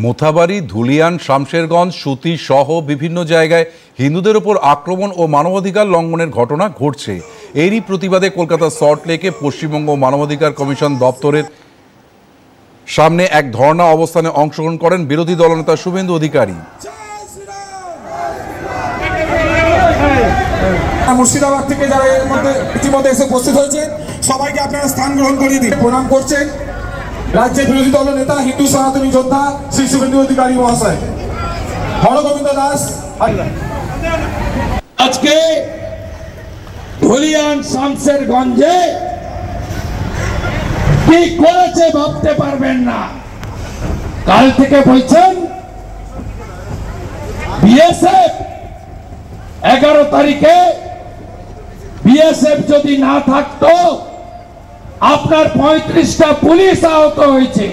মোথাবাড়ি, ধুলিয়ান, শামশেরগঞ্জ, সুতি সহ বিভিন্ন জায়গায় হিন্দুদের উপর আক্রমণ ও মানবাধিকার লঙ্ঘনের ঘটনা ঘটছে। এরই প্রতিবাদে কলকাতা সল্টলেকে পশ্চিমবঙ্গ মানবাধিকার কমিশন দপ্তরের সামনে এক ধর্ণা অবস্থানে অংশগ্রহণ করেন বিরোধী দলনেতা শুভেন্দু অধিকারী। মুর্শিদাবাদ থেকে যারা এর মধ্যে ইতিমধ্যে এসে উপস্থিত হয়েছে সবাইকে আপনারা স্থান গ্রহণ করিয়ে দিন। প্রণাম করছেন রাজ্যের বিরোধী দল নেতা হিন্দু সনাতনী যোদ্ধা শ্রী শুভেন্দু অধিকারী মহাশয়। হরগোবিন্দ দাস আজকে ধুলিয়ান শামশেরগঞ্জে কি করেছে ভাবতে পারবেন না। কাল থেকে বলছেন বিএসএফ 11 তারিখে বিএসএফ যদি না থাকতো আপনার 35টা পুলিশ আহত হয়েছে।